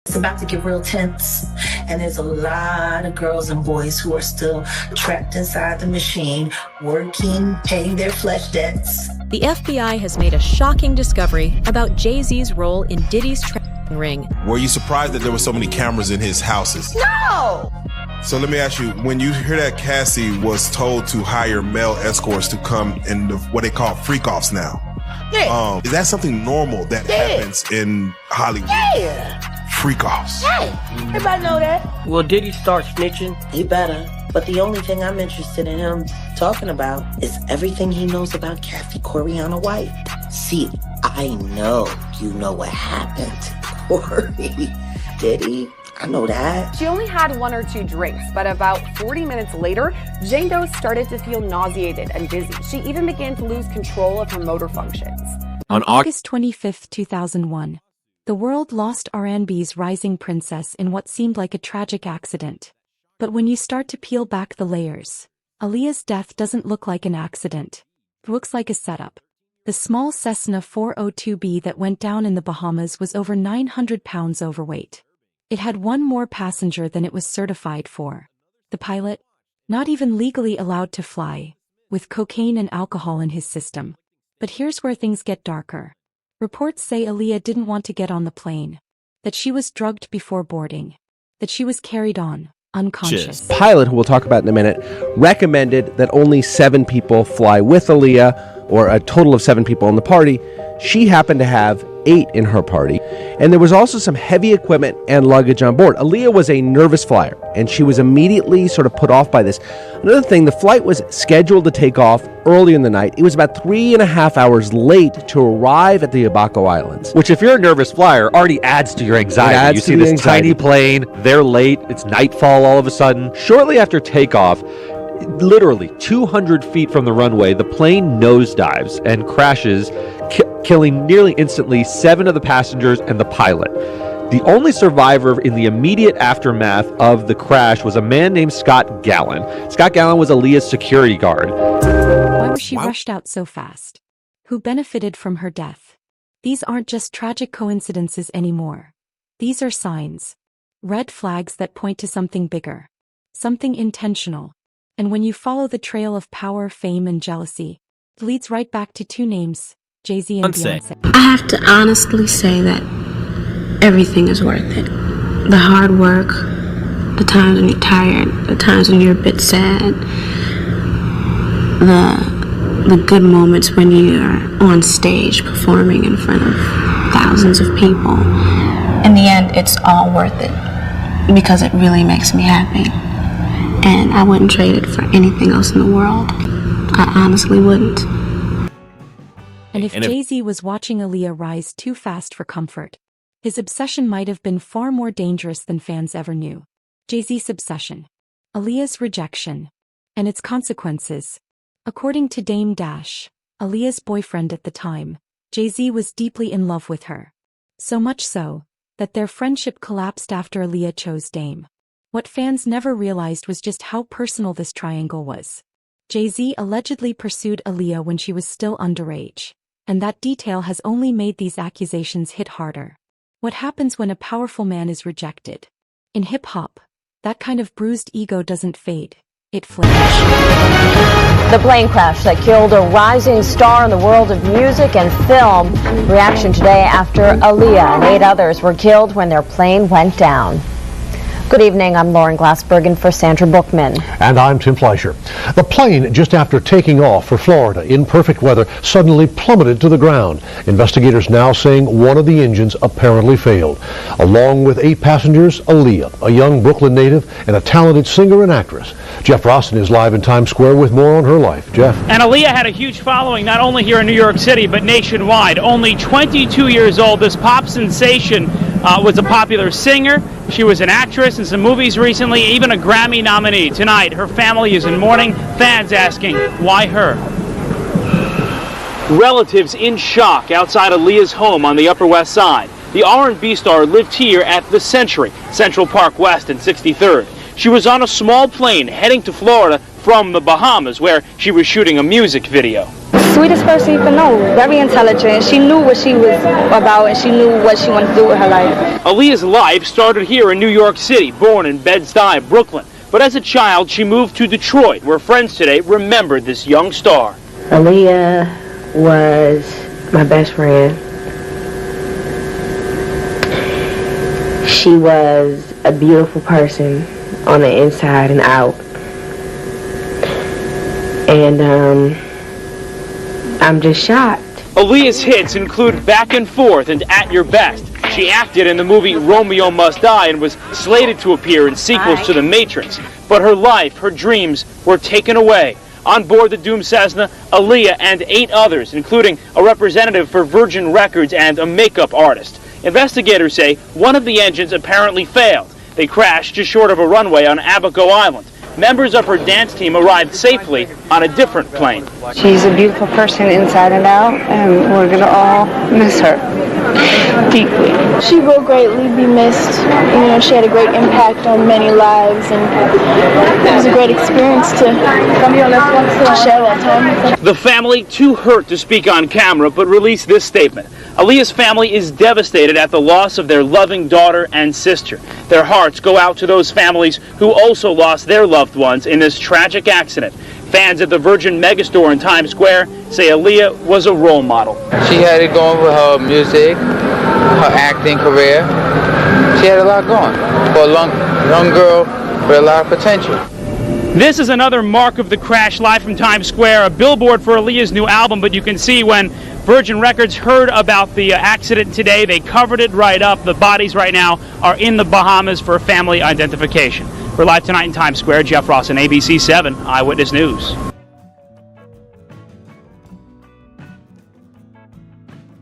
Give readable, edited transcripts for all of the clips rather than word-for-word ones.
It's about to get real tense, and there's a lot of girls and boys who are still trapped inside the machine, working, paying their flesh debts. The FBI has made a shocking discovery about Jay-Z's role in Diddy's trafficking ring. Were you surprised that there were so many cameras in his houses? No! So let me ask you, when you hear that Cassie was told to hire male escorts to come in what they call freak-offs now, is that something normal that happens in Hollywood? Yeah! Freak-offs. Hey, everybody know that. Will Diddy start snitching? He better. But the only thing I'm interested in him talking about is everything he knows about Kathy Coriana White. See, I know you know what happened to Corey. Diddy, I know that. She only had 1 or 2 drinks, but about 40 minutes later, Jane Doe started to feel nauseated and dizzy. She even began to lose control of her motor functions. On August 25, 2001, the world lost R&B's rising princess in what seemed like a tragic accident. But when you start to peel back the layers, Aaliyah's death doesn't look like an accident. It looks like a setup. The small Cessna 402B that went down in the Bahamas was over 900 pounds overweight. It had one more passenger than it was certified for. The pilot, not even legally allowed to fly, with cocaine and alcohol in his system. But here's where things get darker. Reports say Aaliyah didn't want to get on the plane, that she was drugged before boarding, that she was carried on, unconscious. Pilot, who we'll talk about in a minute, recommended that only 7 people fly with Aaliyah, or a total of 7 people in the party. She happened to have 8 in her party, and there was also some heavy equipment and luggage on board. Aaliyah was a nervous flyer, and she was immediately sort of put off by this. Another thing, the flight was scheduled to take off early in the night. It was about 3.5 hours late to arrive at the Abaco Islands. Which, if you're a nervous flyer, already adds to your anxiety. You see this tiny plane, they're late, it's nightfall all of a sudden. Shortly after takeoff, literally 200 feet from the runway, the plane nosedives and crashes, killing nearly instantly 7 of the passengers and the pilot. The only survivor in the immediate aftermath of the crash was a man named Scott Gallen. Scott Gallen was Aaliyah's security guard. Why was she rushed out so fast? Who benefited from her death? These aren't just tragic coincidences anymore. These are signs. Red flags that point to something bigger. Something intentional. And when you follow the trail of power, fame, and jealousy, it leads right back to 2 names, Jay-Z and Beyonce. I have to honestly say that everything is worth it. The hard work, the times when you're tired, the times when you're a bit sad, the good moments when you're on stage performing in front of thousands of people. In the end, it's all worth it because it really makes me happy. And I wouldn't trade it for anything else in the world. I honestly wouldn't. And if Jay-Z was watching Aaliyah rise too fast for comfort, his obsession might have been far more dangerous than fans ever knew. Jay-Z's obsession, Aaliyah's rejection, and its consequences. According to Dame Dash, Aaliyah's boyfriend at the time, Jay-Z was deeply in love with her. So much so, that their friendship collapsed after Aaliyah chose Dame. What fans never realized was just how personal this triangle was. Jay-Z allegedly pursued Aaliyah when she was still underage, and that detail has only made these accusations hit harder. What happens when a powerful man is rejected? In hip-hop, that kind of bruised ego doesn't fade, it flames. The plane crash that killed a rising star in the world of music and film. Reaction today after Aaliyah and 8 others were killed when their plane went down. Good evening, I'm Lauren Glassbergen for Sandra Bookman. And I'm Tim Fleischer. The plane, just after taking off for Florida in perfect weather, suddenly plummeted to the ground. Investigators now saying one of the engines apparently failed. Along with 8 passengers, Aaliyah, a young Brooklyn native and a talented singer and actress. Jeff Rosten is live in Times Square with more on her life. Jeff. And Aaliyah had a huge following not only here in New York City, but nationwide. Only 22 years old, this pop sensation was a popular singer. She was an actress in some movies recently, even a Grammy nominee. Tonight, her family is in mourning, fans asking, why her? Relatives in shock outside Aaliyah's home on the Upper West Side. The R&B star lived here at the Century, Central Park West and 63rd. She was on a small plane heading to Florida from the Bahamas, where she was shooting a music video. Sweetest person you can know. Very intelligent. She knew what she was about and she knew what she wanted to do with her life. Aaliyah's life started here in New York City, born in Bed-Stuy, Brooklyn. But as a child, she moved to Detroit, where friends today remembered this young star. Aaliyah was my best friend. She was a beautiful person on the inside and out. And I'm just shocked. Aaliyah's hits include Back and Forth and At Your Best. She acted in the movie Romeo Must Die and was slated to appear in sequels to The Matrix. But her life, her dreams, were taken away. On board the doomed Cessna, Aaliyah and 8 others, including a representative for Virgin Records and a makeup artist. Investigators say one of the engines apparently failed. They crashed just short of a runway on Abaco Island. Members of her dance team arrived safely on a different plane. She's a beautiful person inside and out, and we're going to all miss her deeply. She will greatly be missed. You know, she had a great impact on many lives, and it was a great experience to share that time with her. The family, too hurt to speak on camera, but released this statement. Aaliyah's family is devastated at the loss of their loving daughter and sister. Their hearts go out to those families who also lost their loved ones in this tragic accident. Fans at the Virgin Megastore in Times Square say Aaliyah was a role model. She had it going with her music, her acting career. She had a lot going for a young girl with a lot of potential. This is another mark of the crash, live from Times Square, a billboard for Aaliyah's new album, but you can see when Virgin Records heard about the accident today, they covered it right up. The bodies right now are in the Bahamas for family identification. We're live tonight in Times Square. Jeff Ross and ABC 7 Eyewitness News.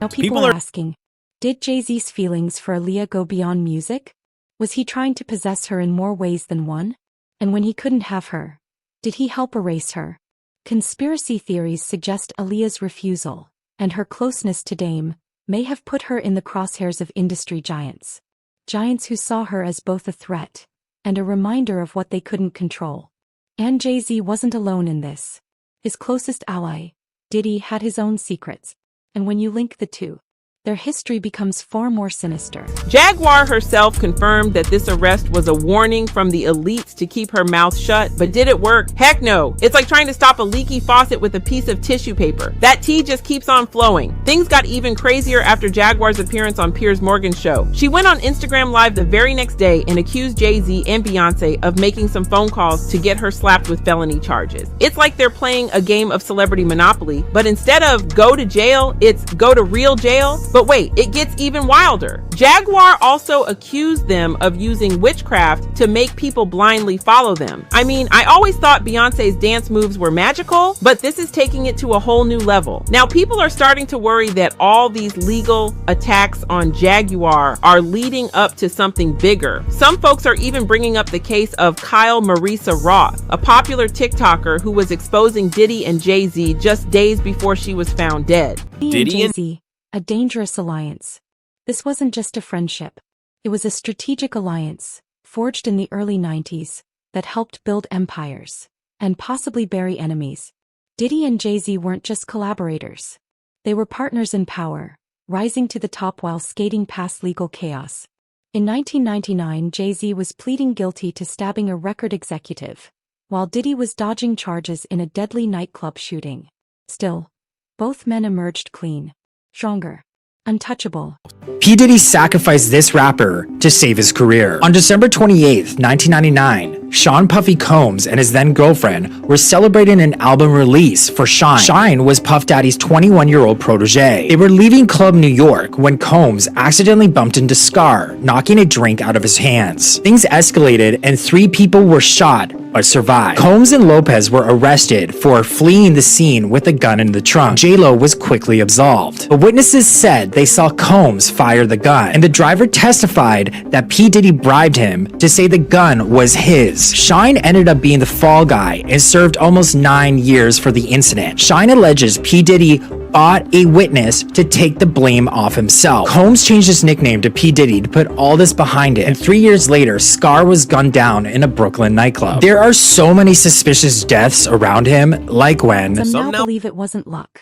Now people are asking, did Jay-Z's feelings for Aaliyah go beyond music? Was he trying to possess her in more ways than one? And when he couldn't have her, did he help erase her? Conspiracy theories suggest Aaliyah's refusal and her closeness to Dame may have put her in the crosshairs of industry giants. Giants who saw her as both a threat and a reminder of what they couldn't control. And Jay-Z wasn't alone in this. His closest ally, Diddy, had his own secrets. And when you link the two, their history becomes far more sinister. Jaguar herself confirmed that this arrest was a warning from the elites to keep her mouth shut, but did it work? Heck no. It's like trying to stop a leaky faucet with a piece of tissue paper. That tea just keeps on flowing. Things got even crazier after Jaguar's appearance on Piers Morgan's show. She went on Instagram Live the very next day and accused Jay-Z and Beyonce of making some phone calls to get her slapped with felony charges. It's like they're playing a game of Celebrity Monopoly, but instead of go to jail, it's go to real jail. But wait, it gets even wilder. Jaguar also accused them of using witchcraft to make people blindly follow them. I mean, I always thought Beyonce's dance moves were magical, but this is taking it to a whole new level. Now, people are starting to worry that all these legal attacks on Jaguar are leading up to something bigger. Some folks are even bringing up the case of Kyle Marisa Roth, a popular TikToker who was exposing Diddy and Jay-Z just days before she was found dead. Diddy and Jay-Z, a dangerous alliance. This wasn't just a friendship. It was a strategic alliance, forged in the early 90s, that helped build empires, and possibly bury enemies. Diddy and Jay-Z weren't just collaborators. They were partners in power, rising to the top while skating past legal chaos. In 1999, Jay-Z was pleading guilty to stabbing a record executive, while Diddy was dodging charges in a deadly nightclub shooting. Still, both men emerged clean, stronger, untouchable. P. Diddy sacrificed this rapper to save his career. On December 28th, 1999, Sean Puffy Combs and his then-girlfriend were celebrating an album release for Shine. Shine was Puff Daddy's 21-year-old protege. They were leaving Club New York when Combs accidentally bumped into Scar, knocking a drink out of his hands. Things escalated and 3 people were shot but survived. Combs and Lopez were arrested for fleeing the scene with a gun in the trunk. J-Lo was quickly absolved. But witnesses said they saw Combs fire the gun, and the driver testified that P. Diddy bribed him to say the gun was his. Shine ended up being the fall guy and served almost 9 years for the incident. Shine alleges P. Diddy bought a witness to take the blame off himself. Combs changed his nickname to P. Diddy to put all this behind it, and 3 years later, Scar was gunned down in a Brooklyn nightclub. There are so many suspicious deaths around him, like when Some now believe it wasn't luck,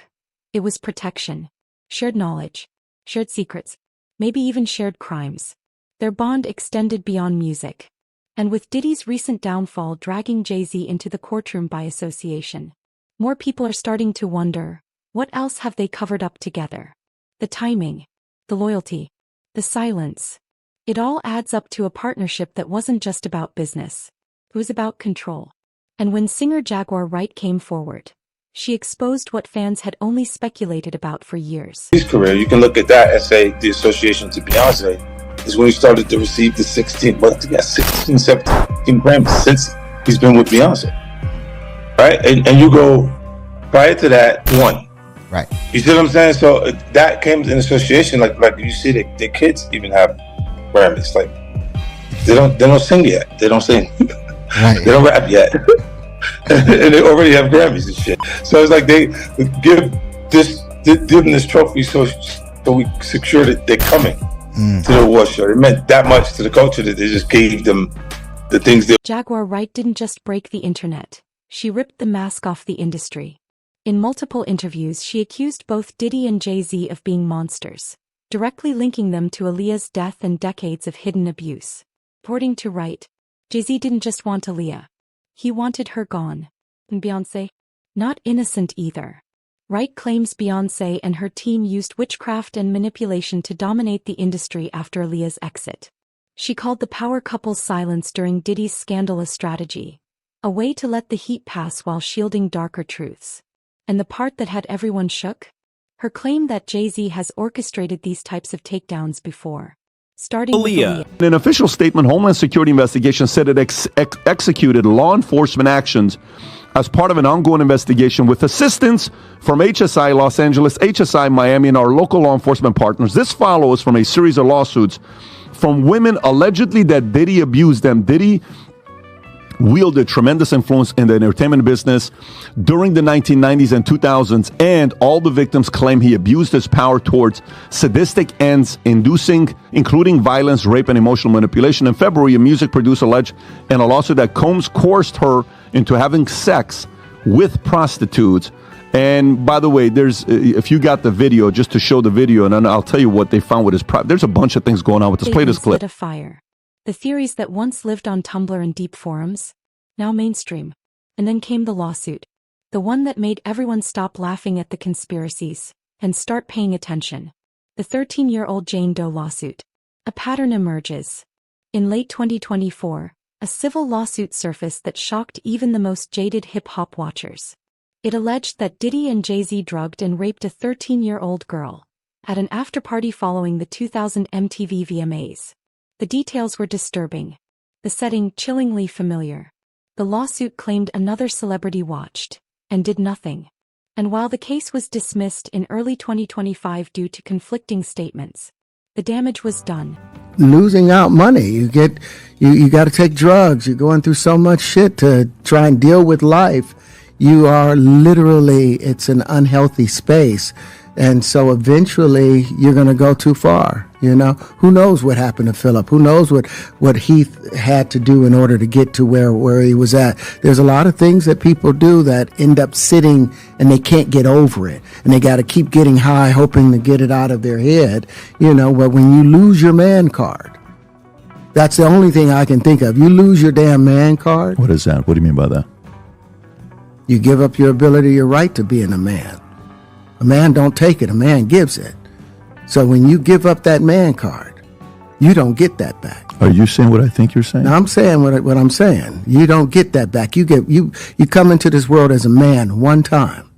It was protection, shared knowledge, shared secrets, maybe even shared crimes. Their bond extended beyond music. And with Diddy's recent downfall dragging Jay-Z into the courtroom by association, more people are starting to wonder, what else have they covered up together? The timing, the loyalty, the silence. It all adds up to a partnership that wasn't just about business. It was about control. And when singer Jaguar Wright came forward, she exposed what fans had only speculated about for years. His career, you can look at that and say the association to Beyonce is when he started to receive the 16, 17 Grammys since he's been with Beyonce. Right? And you go, prior to that, one. Right. You see what I'm saying? So that came in association, like you see their kids even have Grammys. Like they don't sing yet. They don't sing. Right. They don't rap yet. And they already have Grammys and shit. So it's like they give them this trophy so we secure that they're coming to the award show. It meant that much to the culture that they just gave them the things that... Jaguar Wright didn't just break the internet. She ripped the mask off the industry. In multiple interviews, she accused both Diddy and Jay-Z of being monsters, directly linking them to Aaliyah's death and decades of hidden abuse. According to Wright, Jay-Z didn't just want Aaliyah. He wanted her gone. And Beyoncé? Not innocent either. Wright claims Beyoncé and her team used witchcraft and manipulation to dominate the industry after Aaliyah's exit. She called the power couple's silence during Diddy's scandal a strategy, a way to let the heat pass while shielding darker truths. And the part that had everyone shook? Her claim that Jay-Z has orchestrated these types of takedowns before. Starting with Aaliyah. In an official statement, Homeland Security investigation said it executed law enforcement actions as part of an ongoing investigation with assistance from HSI Los Angeles, HSI Miami, and our local law enforcement partners. This follows from a series of lawsuits from women allegedly that Diddy abused them. Diddy wielded tremendous influence in the entertainment business during the 1990s and 2000s, and all the victims claim he abused his power towards sadistic ends, including violence, rape, and emotional manipulation. In February, a music producer alleged in a lawsuit that Combs coerced her into having sex with prostitutes. And by the way, if you got the video, just to show the video, and then I'll tell you what they found with his there's a bunch of things going on with this. Play this clip. Lit a fire. The theories that once lived on Tumblr and deep forums, now mainstream. And then came the lawsuit. The one that made everyone stop laughing at the conspiracies and start paying attention. The 13-year-old Jane Doe lawsuit. A pattern emerges. In late 2024, a civil lawsuit surfaced that shocked even the most jaded hip-hop watchers. It alleged that Diddy and Jay-Z drugged and raped a 13-year-old girl at an after-party following the 2000 MTV VMAs. The details were disturbing, the setting chillingly familiar. The lawsuit claimed another celebrity watched and did nothing. And while the case was dismissed in early 2025 due to conflicting statements, the damage was done. Losing out money. You got to take drugs. You're going through so much shit to try and deal with life. You are literally, it's an unhealthy space. And so eventually you're going to go too far, you know? Who knows what happened to Philip? Who knows what Heath had to do in order to get to where he was at? There's a lot of things that people do that end up sitting and they can't get over it. And they got to keep getting high, hoping to get it out of their head, you know? But when you lose your man card, that's the only thing I can think of. You lose your damn man card. What is that? What do you mean by that? You give up your ability, your right to being a man. A man don't take it, a man gives it. So when you give up that man card, you don't get that back. Are you saying what I think you're saying? No, I'm saying what I'm saying. You don't get that back. You come into this world as a man one time.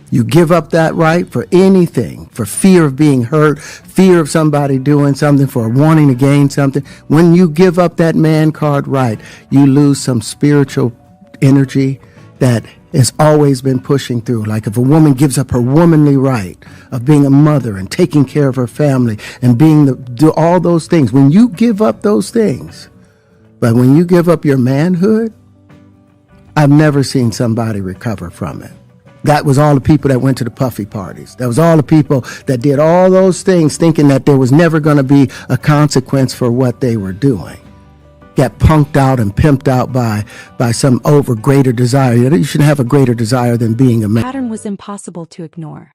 You give up that right for anything, for fear of being hurt, fear of somebody doing something, for wanting to gain something. When you give up that man card right, you lose some spiritual energy that has always been pushing through. Like if a woman gives up her womanly right of being a mother and taking care of her family and do all those things, when you give up those things, but when you give up your manhood, I've never seen somebody recover from it. That was all the people that went to the puffy parties. That was all the people that did all those things thinking that there was never going to be a consequence for what they were doing. Got punked out and pimped out by some greater desire. You shouldn't have a greater desire than being a man. The pattern was impossible to ignore.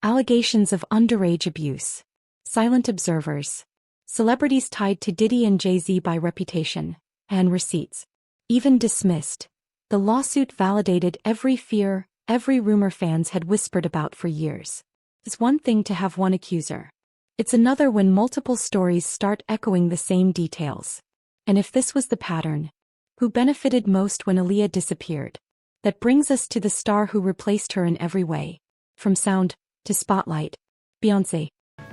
Allegations of underage abuse. Silent observers. Celebrities tied to Diddy and Jay-Z by reputation and receipts. Even dismissed. The lawsuit validated every fear, every rumor fans had whispered about for years. It's one thing to have one accuser. It's another when multiple stories start echoing the same details. And if this was the pattern, who benefited most when Aaliyah disappeared? That brings us to the star who replaced her in every way. From sound to spotlight. Beyonce.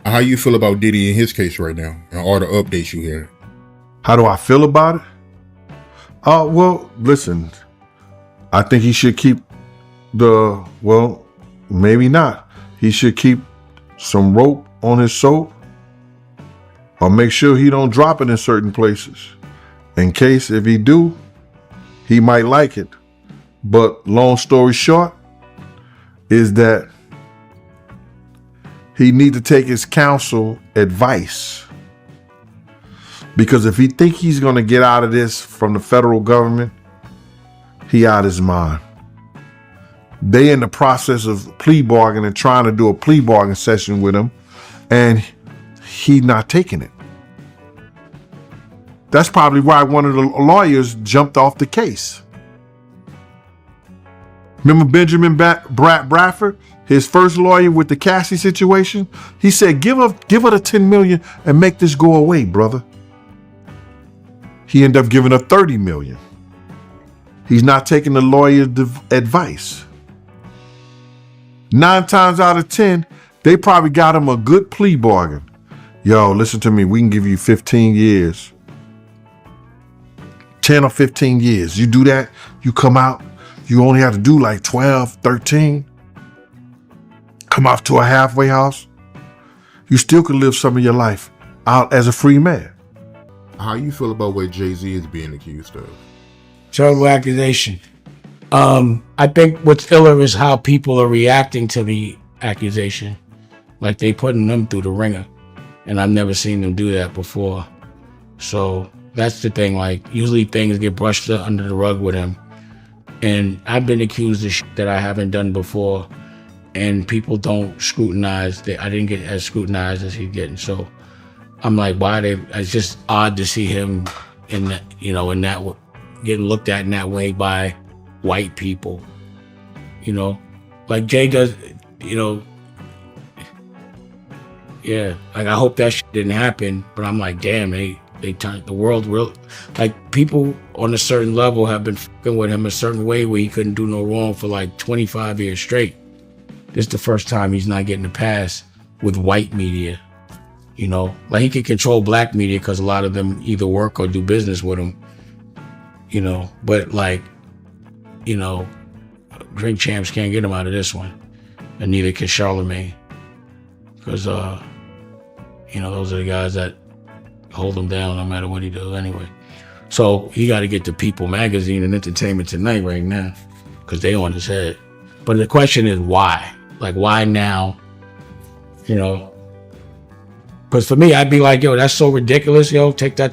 How you feel about Diddy in his case right now and all the updates you hear? How do I feel about it? Well, listen, I think he should keep maybe not. He should keep some rope on his soap or make sure he don't drop it in certain places. In case if he do, he might like it. But long story short is that he need to take his counsel advice. Because if he think he's going to get out of this from the federal government, he out his mind. They in the process of plea bargaining, trying to do a plea bargain session with him, and he not taking it. That's probably why one of the lawyers jumped off the case. Remember Benjamin Bradford, his first lawyer with the Cassie situation? He said, give her the 10 million and make this go away, brother. He ended up giving her 30 million. He's not taking the lawyer's advice. 9 times out of 10, they probably got him a good plea bargain. Yo, listen to me, we can give you 15 years. 10 or 15 years. You do that, you come out, you only have to do like 12, 13. Come off to a halfway house. You still can live some of your life out as a free man. How you feel about what Jay-Z is being accused of? Terrible accusation. I think what's iller is how people are reacting to the accusation. Like they putting them through the ringer. And I've never seen them do that before. So that's the thing. Like usually things get brushed under the rug with him. And I've been accused of shit that I haven't done before. And people don't scrutinize. I didn't get as scrutinized as he's getting. So I'm like, it's just odd to see him in that, getting looked at in that way by white people, like Jay does, yeah, like I hope that shit didn't happen, but I'm like, damn, they turned the world real, like people on a certain level have been fucking with him a certain way where he couldn't do no wrong for like 25 years straight. This is the first time he's not getting a pass with white media. Like he can control black media because a lot of them either work or do business with him, but like, Drink Champs can't get him out of this one, and neither can Charlemagne, because, those are the guys that hold him down no matter what he does anyway. So he got to get to People Magazine and Entertainment Tonight right now, because they on his head. But the question is why? Like, why now? Because for me, I'd be like, yo, that's so ridiculous, yo, take that to